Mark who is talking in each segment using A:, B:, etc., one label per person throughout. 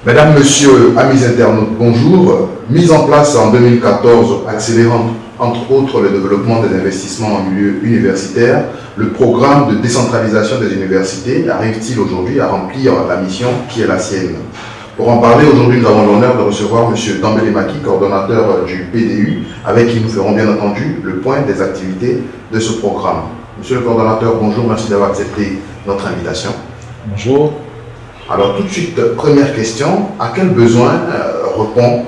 A: Mesdames, Messieurs, amis internautes, bonjour. Mise en place en 2014, accélérant entre autres le développement des investissements en milieu universitaire, le programme de décentralisation des universités arrive-t-il aujourd'hui à remplir la mission qui est la sienne? Pour en parler, aujourd'hui, nous avons l'honneur de recevoir M. Dambélé Maki, coordonnateur du PDU, avec qui nous ferons bien entendu le point des activités de ce programme. Monsieur le coordonnateur, bonjour, merci d'avoir accepté notre invitation.
B: Bonjour.
A: Alors tout de suite, première question, à quel besoin répond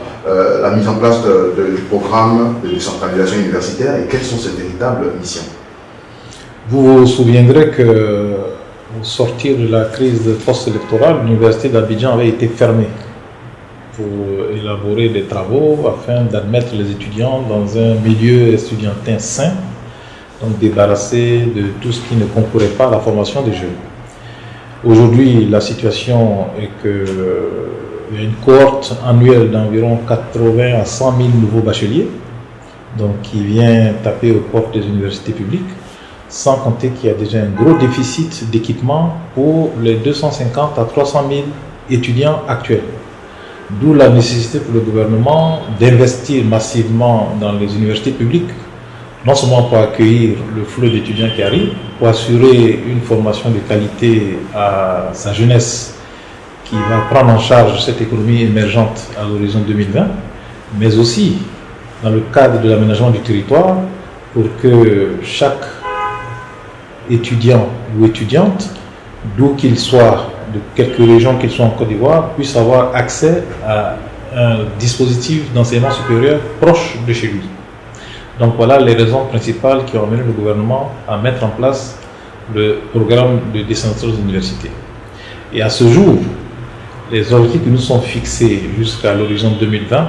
A: la mise en place du programme de décentralisation universitaire et quelles sont ses véritables missions?
B: Vous vous souviendrez que au sortir de la crise post-électorale, l'université d'Abidjan avait été fermée pour élaborer des travaux afin d'admettre les étudiants dans un milieu estudiantin sain, donc débarrassé de tout ce qui ne concourait pas à la formation des jeunes. Aujourd'hui, la situation est qu'il y a une cohorte annuelle d'environ 80 à 100 000 nouveaux bacheliers, donc qui vient taper aux portes des universités publiques, sans compter qu'il y a déjà un gros déficit d'équipement pour les 250 à 300 000 étudiants actuels. D'où la nécessité pour le gouvernement d'investir massivement dans les universités publiques, non seulement pour accueillir le flot d'étudiants qui arrivent, pour assurer une formation de qualité à sa jeunesse qui va prendre en charge cette économie émergente à l'horizon 2020, mais aussi dans le cadre de l'aménagement du territoire pour que chaque étudiant ou étudiante, d'où qu'il soit, de quelques régions qu'il soit en Côte d'Ivoire, puisse avoir accès à un dispositif d'enseignement supérieur proche de chez lui. Donc voilà les raisons principales qui ont amené le gouvernement à mettre en place le programme de décentralisation des universités. Et à ce jour, les objectifs qui nous sont fixés jusqu'à l'horizon 2020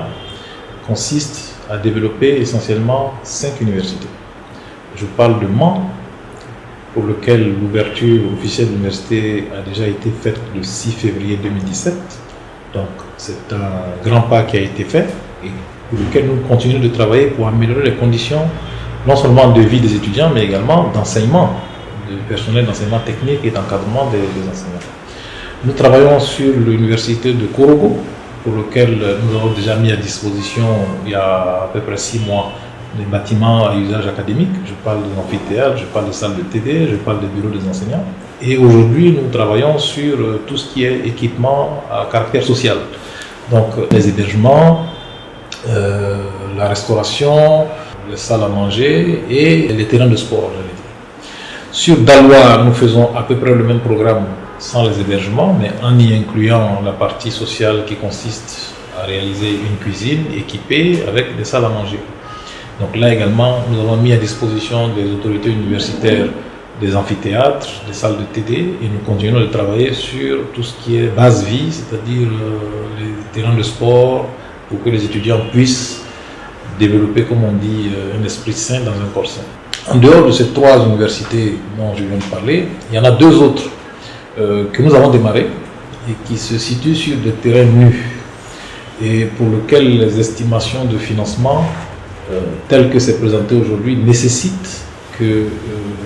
B: consistent à développer essentiellement 5 universités. Je parle de Mans, pour lequel l'ouverture officielle de l'université a déjà été faite le 6 février 2017. Donc c'est un grand pas qui a été fait et pour lequel nous continuons de travailler pour améliorer les conditions non seulement de vie des étudiants, mais également d'enseignement, du personnel d'enseignement technique et d'encadrement des enseignants. Nous travaillons sur l'université de Korogo, pour lequel nous avons déjà mis à disposition il y a à peu près 6 mois des bâtiments à usage académique. Je parle des amphithéâtres, je parle des salles de TD, je parle des bureaux des enseignants. Et aujourd'hui, nous travaillons sur tout ce qui est équipement à caractère social. Donc les hébergements, la restauration, les salles à manger et les terrains de sport. Sur Daloa, nous faisons à peu près le même programme sans les hébergements, mais en y incluant la partie sociale qui consiste à réaliser une cuisine équipée avec des salles à manger. Donc là également, nous avons mis à disposition des autorités universitaires des amphithéâtres, des salles de TD, et nous continuons de travailler sur tout ce qui est base vie, c'est-à-dire les terrains de sport, pour que les étudiants puissent développer, comme on dit, un esprit sain dans un corps sain. En dehors de ces 3 universités dont je viens de parler, il y en a 2 autres que nous avons démarrées et qui se situent sur des terrains nus et pour lesquels les estimations de financement telles que c'est présenté aujourd'hui nécessitent que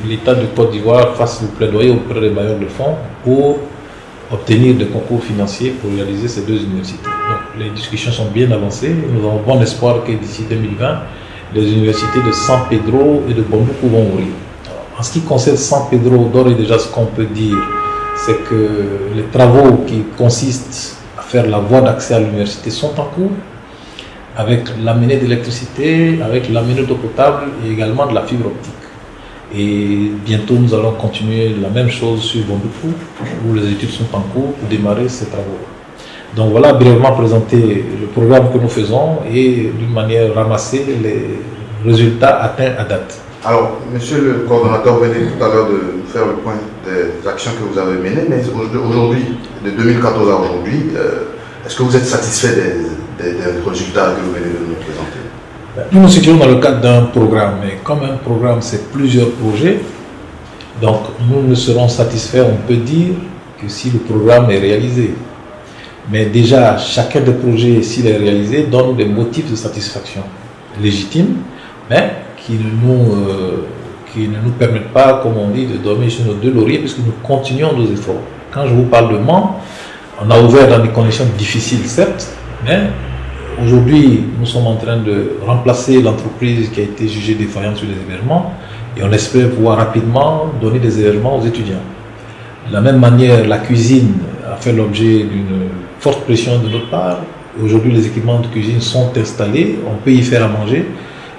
B: l'État de Côte d'Ivoire fasse le plaidoyer auprès des bailleurs de fonds pour obtenir des concours financiers pour réaliser ces 2 universités. Donc, les discussions sont bien avancées. Nous avons bon espoir que d'ici 2020, les universités de San Pedro et de Bambouk vont ouvrir. Alors, en ce qui concerne San Pedro, d'ores et déjà, ce qu'on peut dire, c'est que les travaux qui consistent à faire la voie d'accès à l'université sont en cours, avec l'amenée d'électricité, avec l'amenée d'eau potable et également de la fibre optique. Et bientôt, nous allons continuer la même chose sur Bamboukou, où les études sont en cours pour démarrer ces travaux. Donc voilà, brièvement présenter le programme que nous faisons et d'une manière ramasser les résultats atteints à date.
A: Alors, monsieur le coordonnateur, vous venez tout à l'heure de faire le point des actions que vous avez menées, mais aujourd'hui, de 2014 à aujourd'hui, est-ce que vous êtes satisfait des résultats que vous venez de nous présenter?
B: Nous nous situons dans le cadre d'un programme, mais comme un programme, c'est plusieurs projets, donc nous ne serons satisfaits, on peut dire, que si le programme est réalisé. Mais déjà, chacun des projets, s'il est réalisé, donne des motifs de satisfaction légitimes, mais qui ne nous permettent pas, comme on dit, de dormir sur nos 2 lauriers, puisque nous continuons nos efforts. Quand je vous parle de Mans, On a ouvert dans des conditions difficiles, certes, mais aujourd'hui, nous sommes en train de remplacer l'entreprise qui a été jugée défaillante sur les hébergements et on espère pouvoir rapidement donner des hébergements aux étudiants. De la même manière, la cuisine a fait l'objet d'une forte pression de notre part. Aujourd'hui, les équipements de cuisine sont installés, on peut y faire à manger.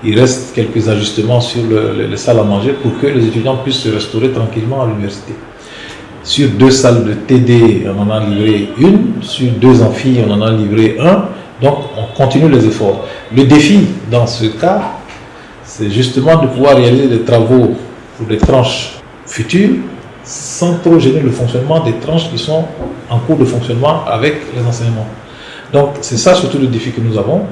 B: Il reste quelques ajustements sur les salles à manger pour que les étudiants puissent se restaurer tranquillement à l'université. Sur 2 salles de TD, on en a livré une. Sur 2 amphis, on en a livré un. Donc, on continue les efforts. Le défi, dans ce cas, c'est justement de pouvoir réaliser des travaux pour des tranches futures sans trop gêner le fonctionnement des tranches qui sont en cours de fonctionnement avec les enseignements. Donc, c'est ça surtout le défi que nous avons.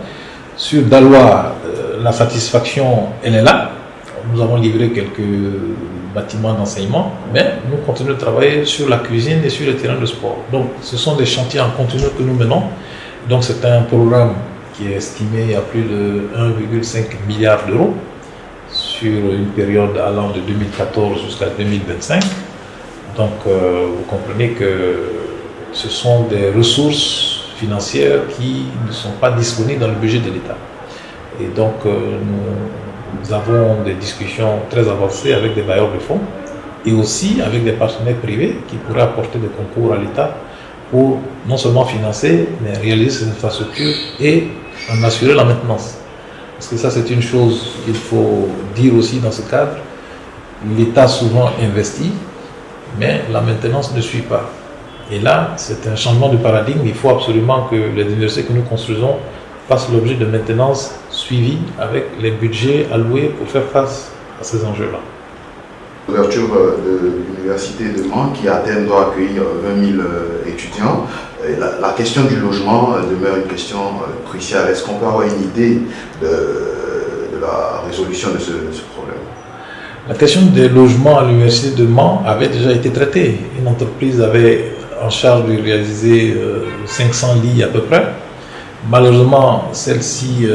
B: Sur Daloa, la satisfaction, elle est là. Nous avons livré quelques bâtiments d'enseignement, mais nous continuons de travailler sur la cuisine et sur les terrains de sport. Donc, ce sont des chantiers en continu que nous menons. Donc, c'est un programme qui est estimé à plus de 1,5 milliard d'euros sur une période allant de 2014 jusqu'à 2025. Donc, vous comprenez que ce sont des ressources financières qui ne sont pas disponibles dans le budget de l'État. Et donc, nous avons des discussions très avancées avec des bailleurs de fonds et aussi avec des partenaires privés qui pourraient apporter des concours à l'État pour non seulement financer, mais réaliser ces infrastructures et en assurer la maintenance. Parce que ça, c'est une chose qu'il faut dire aussi dans ce cadre. L'État souvent investit, mais la maintenance ne suit pas. Et là, c'est un changement de paradigme. Il faut absolument que les universités que nous construisons fassent l'objet de maintenance suivie avec les budgets alloués pour faire face à ces enjeux-là.
A: L'ouverture de l'université de Mans, qui à terme doit accueillir 20 000 étudiants, la question du logement demeure une question cruciale. Est-ce qu'on peut avoir une idée de la résolution de ce problème?
B: La question des logements à l'université de Mans avait déjà été traitée. Une entreprise avait en charge de réaliser 500 lits à peu près. Malheureusement, celle-ci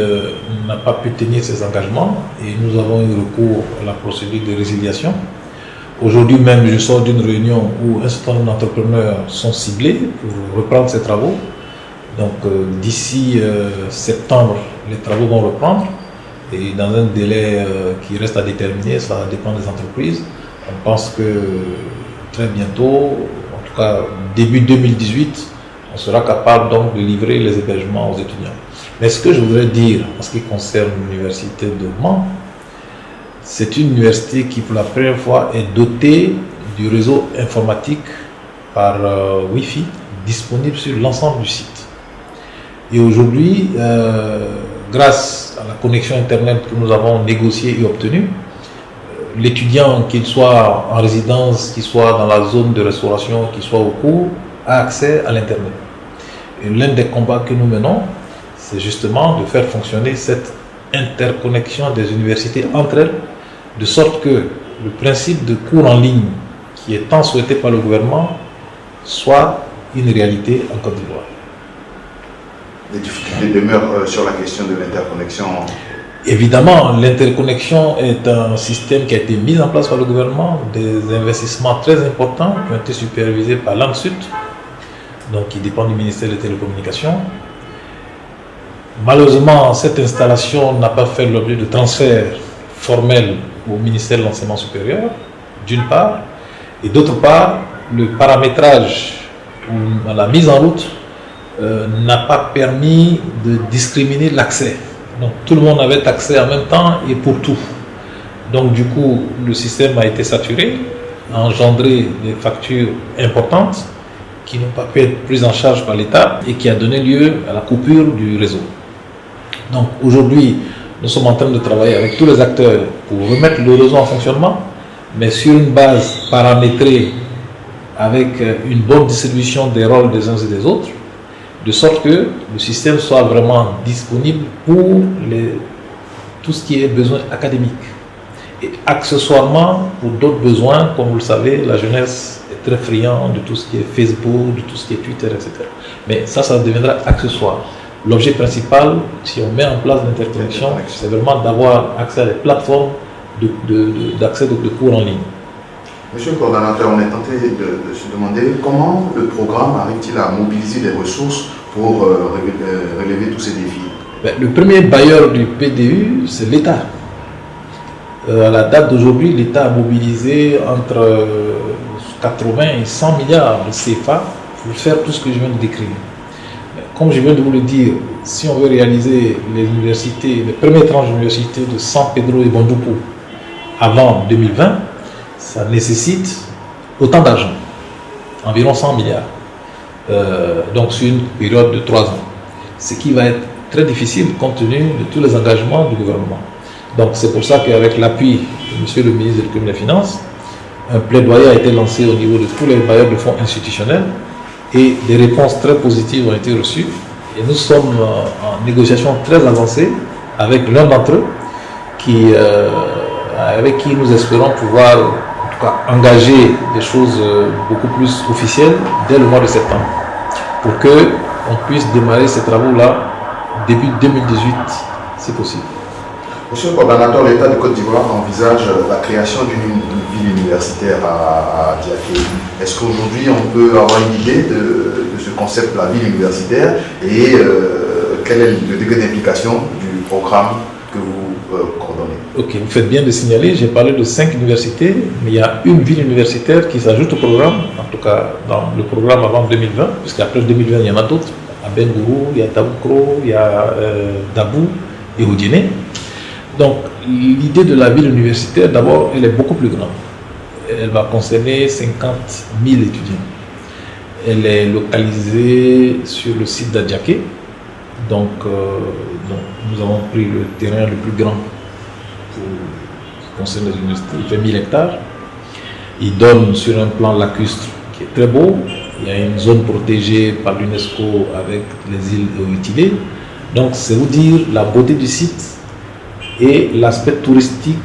B: n'a pas pu tenir ses engagements et nous avons eu recours à la procédure de résiliation. Aujourd'hui même, je sors d'une réunion où un certain nombre d'entrepreneurs sont ciblés pour reprendre ces travaux. Donc d'ici septembre, les travaux vont reprendre et dans un délai qui reste à déterminer, ça dépend des entreprises. On pense que très bientôt, en tout cas début 2018, on sera capable donc de livrer les hébergements aux étudiants. Mais ce que je voudrais dire en ce qui concerne l'université de Mans, c'est une université qui pour la première fois est dotée du réseau informatique par Wi-Fi disponible sur l'ensemble du site. Et aujourd'hui, grâce à la connexion Internet que nous avons négociée et obtenue, l'étudiant, qu'il soit en résidence, qu'il soit dans la zone de restauration, qu'il soit au cours, a accès à l'Internet. Et l'un des combats que nous menons, c'est justement de faire fonctionner cette interconnexion des universités entre elles, de sorte que le principe de cours en ligne, qui est tant souhaité par le gouvernement, soit une réalité en Côte d'Ivoire.
A: Les difficultés demeurent sur la question de l'interconnexion.
B: Évidemment, l'interconnexion est un système qui a été mis en place par le gouvernement, des investissements très importants qui ont été supervisés par l'ANSUT, donc qui dépend du ministère des Télécommunications. Malheureusement, cette installation n'a pas fait l'objet de transfert formel au ministère de l'Enseignement supérieur, d'une part, et d'autre part, le paramétrage ou la mise en route n'a pas permis de discriminer l'accès. Donc tout le monde avait accès en même temps et pour tout. Donc du coup, le système a été saturé, a engendré des factures importantes qui n'ont pas pu être prises en charge par l'État et qui a donné lieu à la coupure du réseau. Donc aujourd'hui, nous sommes en train de travailler avec tous les acteurs pour remettre le réseau en fonctionnement, mais sur une base paramétrée avec une bonne distribution des rôles des uns et des autres, de sorte que le système soit vraiment disponible pour tout ce qui est besoin académique. Et accessoirement, pour d'autres besoins, comme vous le savez, la jeunesse est très friande de tout ce qui est Facebook, de tout ce qui est Twitter, etc. Mais ça deviendra accessoire. L'objet principal, si on met en place l'interconnexion, c'est vraiment d'avoir accès à des plateformes d'accès de cours en ligne.
A: Monsieur le coordonnateur, on est tenté de se demander comment le programme arrive-t-il à mobiliser des ressources pour relever tous ces défis?
B: Le premier bailleur du PDU, c'est l'État. À la date d'aujourd'hui, l'État a mobilisé entre 80 et 100 milliards de CFA pour faire tout ce que je viens de décrire. Comme je viens de vous le dire, si on veut réaliser les universités, les premières tranches d'universités de San Pedro et Bondupu avant 2020, ça nécessite autant d'argent, environ 100 milliards, donc sur une période de 3 ans, ce qui va être très difficile compte tenu de tous les engagements du gouvernement. Donc c'est pour ça qu'avec l'appui de Monsieur le ministre de l'Économie et des Finances, un plaidoyer a été lancé au niveau de tous les bailleurs de fonds institutionnels et des réponses très positives ont été reçues. Et nous sommes en négociation très avancée avec l'un d'entre eux avec qui nous espérons pouvoir en tout cas engager des choses beaucoup plus officielles dès le mois de septembre pour qu'on puisse démarrer ces travaux-là début 2018 si possible.
A: Monsieur le coordonnateur, l'État de Côte d'Ivoire envisage la création d'une ville universitaire à Diaké. Est-ce qu'aujourd'hui on peut avoir une idée de ce concept, la ville universitaire, et quel est le degré d'implication du programme que vous coordonnez?
B: Ok, vous faites bien de signaler, j'ai parlé de 5 universités, mais il y a une ville universitaire qui s'ajoute au programme, en tout cas dans le programme avant 2020, puisqu'après 2020 il y en a d'autres. À Bengourou, il y a Taboukro, il y a Dabou et Odiéné. Donc l'idée de la ville universitaire, d'abord, elle est beaucoup plus grande. Elle va concerner 50 000 étudiants. Elle est localisée sur le site d'Adjaké. Donc nous avons pris le terrain le plus grand pour ce qui concerne les universités. Il fait 1000 hectares. Il donne sur un plan lacustre qui est très beau. Il y a une zone protégée par l'UNESCO avec les îles Oitilé. Donc c'est vous dire la beauté du site et l'aspect touristique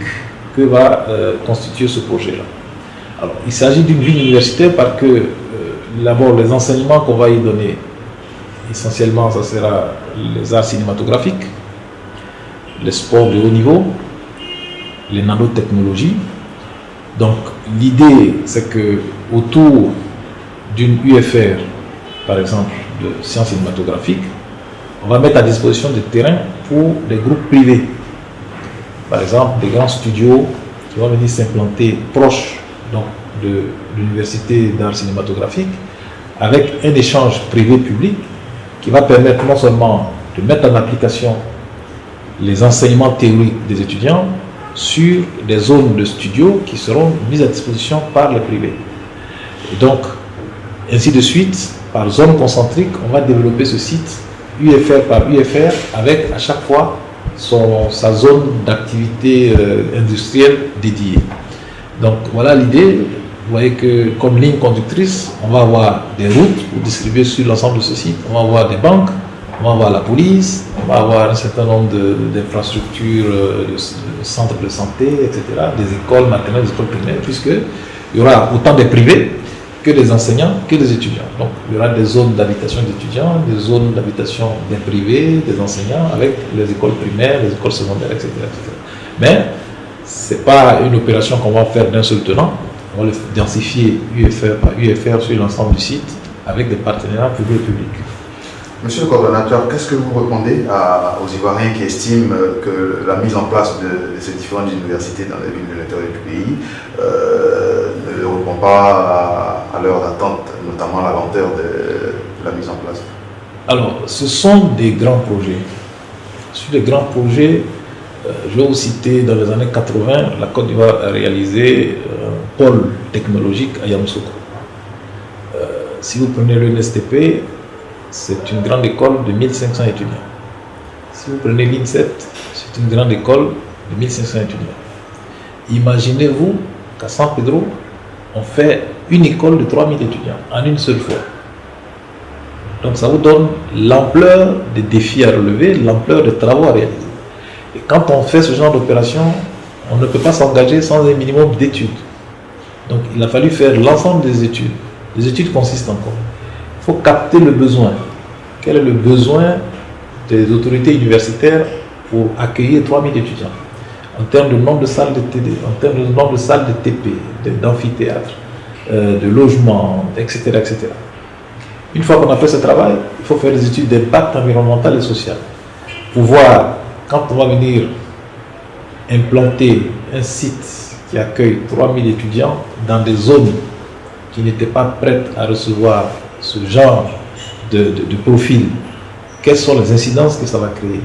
B: que va constituer ce projet-là. Alors, il s'agit d'une ville universitaire parce que d'abord les enseignements qu'on va y donner, essentiellement ça sera les arts cinématographiques, les sports de haut niveau, les nanotechnologies. Donc l'idée c'est que autour d'une UFR, par exemple de sciences cinématographiques, on va mettre à disposition des terrains pour des groupes privés. Par exemple, des grands studios qui vont venir s'implanter proches donc, de l'université d'art cinématographique avec un échange privé-public qui va permettre non seulement de mettre en application les enseignements théoriques des étudiants sur des zones de studios qui seront mises à disposition par les privés. Et donc, ainsi de suite, par zone concentrique, on va développer ce site UFR par UFR avec à chaque fois sa zone d'activité industrielle dédiée. Donc voilà l'idée. Vous voyez que comme ligne conductrice, on va avoir des routes pour distribuer sur l'ensemble de ce site. On va avoir des banques, on va avoir la police, on va avoir un certain nombre d'infrastructures, de centres de santé, etc., des écoles maternelles, des écoles primaires, puisqu'il y aura autant des privés que des enseignants, que des étudiants. Donc il y aura des zones d'habitation d'étudiants, des zones d'habitation des privés, des enseignants, avec les écoles primaires, les écoles secondaires, etc. etc. Mais ce n'est pas une opération qu'on va faire d'un seul tenant. On va le densifier UFR par UFR sur l'ensemble du site avec des partenariats publics et publics.
A: Monsieur le coordonnateur, qu'est-ce que vous répondez aux Ivoiriens qui estiment que la mise en place de ces différentes universités dans les villes de l'intérieur du pays ne répond pas à leurs attentes, notamment la lenteur de la mise en place?
B: Alors, ce sont des grands projets. Sur les grands projets, je vais vous citer, dans les années 80, la Côte d'Ivoire a réalisé un pôle technologique à Yamoussoukro. Si vous prenez l'UNSTP, c'est une grande école de 1500 étudiants. Si vous prenez l'INSET, c'est une grande école de 1500 étudiants. Imaginez-vous qu'à San Pedro, on fait une école de 3000 étudiants en une seule fois. Donc ça vous donne l'ampleur des défis à relever, l'ampleur des travaux à réaliser. Et quand on fait ce genre d'opération, on ne peut pas s'engager sans un minimum d'études. Donc il a fallu faire l'ensemble des études. Les études consistent en quoi? Il faut capter le besoin. Quel est le besoin des autorités universitaires pour accueillir 3000 étudiants? en termes de nombre de salles de TD, en termes de nombre de salles de TP, d'amphithéâtre, de logement, etc., etc. Une fois qu'on a fait ce travail, il faut faire des études d'impact environnemental et social pour voir quand on va venir implanter un site qui accueille 3000 étudiants dans des zones qui n'étaient pas prêtes à recevoir ce genre de profil. Quelles sont les incidences que ça va créer?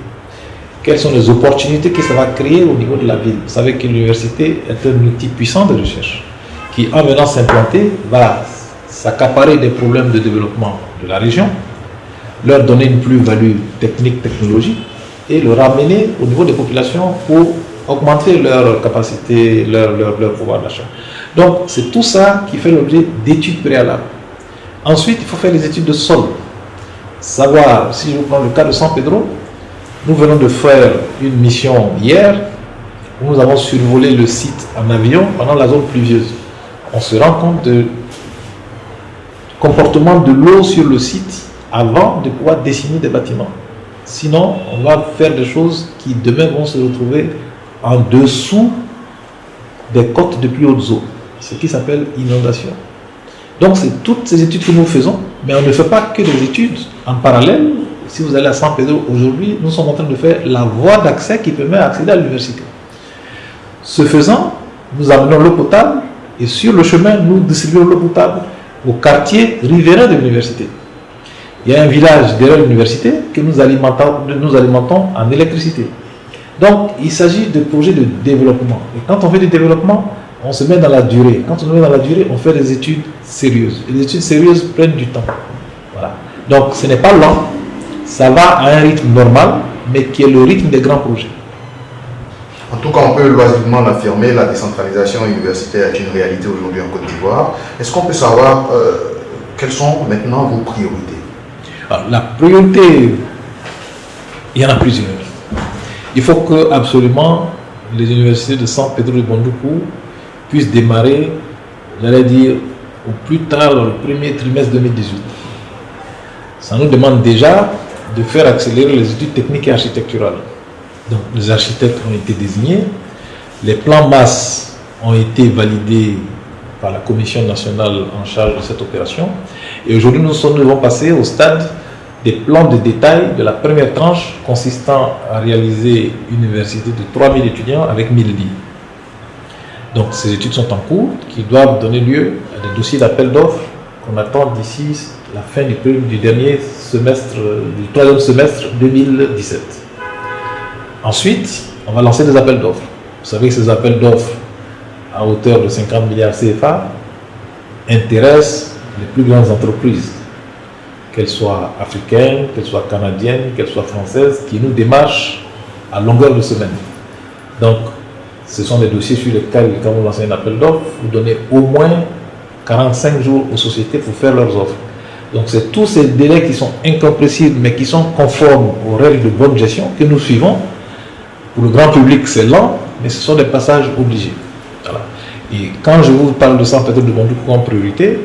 B: Quelles sont les opportunités que ça va créer au niveau de la ville? Vous savez que l'université est un outil puissant de recherche qui, en venant s'implanter, va s'accaparer des problèmes de développement de la région, leur donner une plus-value technique, technologique et le ramener au niveau des populations pour augmenter leur capacité, leur pouvoir d'achat. Donc, c'est tout ça qui fait l'objet d'études préalables. Ensuite, il faut faire les études de sol. Savoir, si je prends le cas de San Pedro, nous venons de faire une mission hier où nous avons survolé le site en avion pendant la zone pluvieuse. On se rend compte du comportement de l'eau sur le site avant de pouvoir dessiner des bâtiments. Sinon, on va faire des choses qui demain vont se retrouver en dessous des côtes de plus hautes eaux, ce qui s'appelle inondation. Donc, c'est toutes ces études que nous faisons, mais on ne fait pas que des études. En parallèle, si vous allez à San Pedro aujourd'hui, nous sommes en train de faire la voie d'accès qui permet d'accéder à l'université. Ce faisant, nous amenons l'eau potable et sur le chemin, nous distribuons l'eau potable au quartier riverain de l'université. Il y a un village derrière l'université que nous alimentons en électricité. Donc, il s'agit de projets de développement. Et quand on fait du développement, on se met dans la durée. Quand on se met dans la durée, on fait des études sérieuses. Et les études sérieuses prennent du temps. Voilà. Donc, ce n'est pas lent. Ça va à un rythme normal, mais qui est le rythme des grands projets.
A: En tout cas, on peut loisivement l'affirmer, la décentralisation universitaire est une réalité aujourd'hui en Côte d'Ivoire. Est-ce qu'on peut savoir quelles sont maintenant vos priorités?
B: Alors, la priorité, il y en a plusieurs. Il faut que absolument les universités de San Pedro de Bondoukou puissent démarrer, j'allais dire, au plus tard dans le premier trimestre 2018. Ça nous demande déjà de faire accélérer les études techniques et architecturales. Donc, les architectes ont été désignés, les plans masse ont été validés par la Commission nationale en charge de cette opération. Et aujourd'hui, nous devons passer au stade des plans de détail de la première tranche consistant à réaliser une université de 3000 étudiants avec 1000 lits. Donc, ces études sont en cours qui doivent donner lieu à des dossiers d'appel d'offres qu'on attend d'ici la fin du dernier semestre, du troisième semestre 2017. Ensuite, on va lancer des appels d'offres. Vous savez que ces appels d'offres à hauteur de 50 milliards CFA intéressent les plus grandes entreprises, qu'elles soient africaines, qu'elles soient canadiennes, qu'elles soient françaises, qui nous démarchent à longueur de semaine. Donc, ce sont des dossiers sur lesquels, quand vous lancez un appel d'offres, vous donnez au moins 45 jours aux sociétés pour faire leurs offres. Donc, c'est tous ces délais qui sont incompressibles, mais qui sont conformes aux règles de bonne gestion que nous suivons. Pour le grand public, c'est lent, mais ce sont des passages obligés. Voilà. Et quand je vous parle de San Pedro de Bondoukou comme priorité,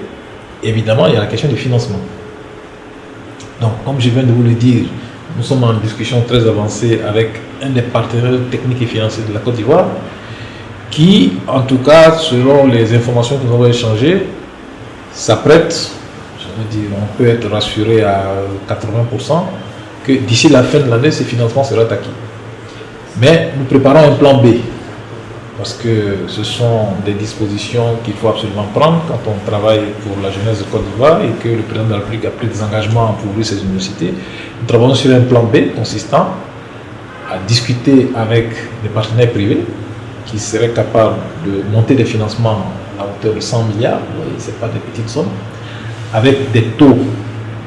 B: évidemment, il y a la question du financement. Donc, comme je viens de vous le dire, nous sommes en discussion très avancée avec un des partenaires techniques et financiers de la Côte d'Ivoire qui, en tout cas, selon les informations que nous avons échangées, s'apprête, je veux dire, on peut être rassuré à 80% que d'ici la fin de l'année, ce financement sera acquis. Mais nous préparons un plan B parce que ce sont des dispositions qu'il faut absolument prendre quand on travaille pour la jeunesse de Côte d'Ivoire et que le président de la République a pris des engagements pour ouvrir ces universités. Nous travaillons sur un plan B consistant à discuter avec des partenaires privés qui seraient capables de monter des financements à hauteur de 100 milliards, ce n'est pas des petites sommes, avec des taux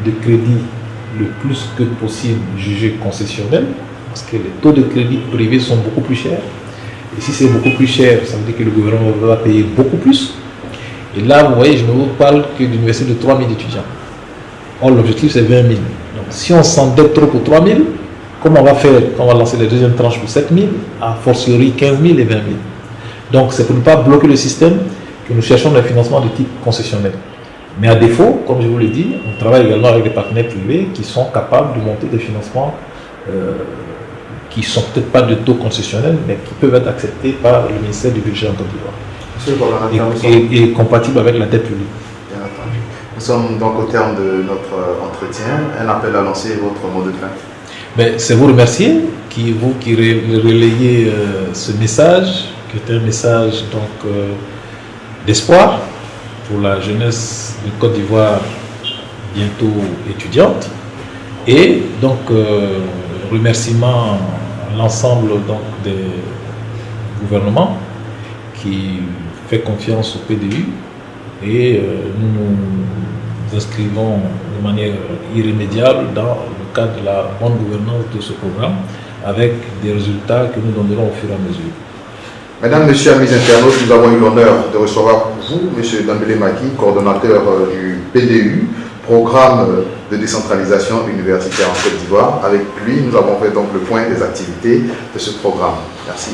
B: de crédit le plus que possible jugés concessionnels, parce que les taux de crédit privés sont beaucoup plus chers. Et si c'est beaucoup plus cher, ça veut dire que le gouvernement va payer beaucoup plus. Et là, vous voyez, je ne vous parle que d'une université de 3000 étudiants. Or, l'objectif, c'est 20 000. Donc, si on s'endette trop pour 3 000, comment on va faire quand on va lancer la deuxième tranche pour 7 000, a fortiori 15 000 et 20 000. Donc, c'est pour ne pas bloquer le système que nous cherchons des financements de type concessionnel. Mais à défaut, comme je vous l'ai dit, on travaille également avec des partenaires privés qui sont capables de monter des financements qui ne sont peut-être pas de taux concessionnels, mais qui peuvent être acceptés par le ministère du Budget en Côte d'Ivoire. Et compatibles avec la dette publique.
A: Bien entendu. Nous sommes donc au terme de notre entretien. Un appel à lancer, votre mot de fin.
B: C'est vous remercier, vous qui relayez ce message, qui est un message donc d'espoir pour la jeunesse de Côte d'Ivoire bientôt étudiante. Et donc, remerciement à l'ensemble donc, des gouvernements qui fait confiance au PDU et nous nous inscrivons de manière irrémédiable dans le cadre de la bonne gouvernance de ce programme avec des résultats que nous donnerons au fur et à mesure.
A: Mesdames, Messieurs, amis internautes, nous avons eu l'honneur de recevoir vous, M. Dembélé Maki, coordonnateur du PDU, programme de décentralisation universitaire en Côte d'Ivoire. Avec lui, nous avons fait donc le point des activités de ce programme. Merci.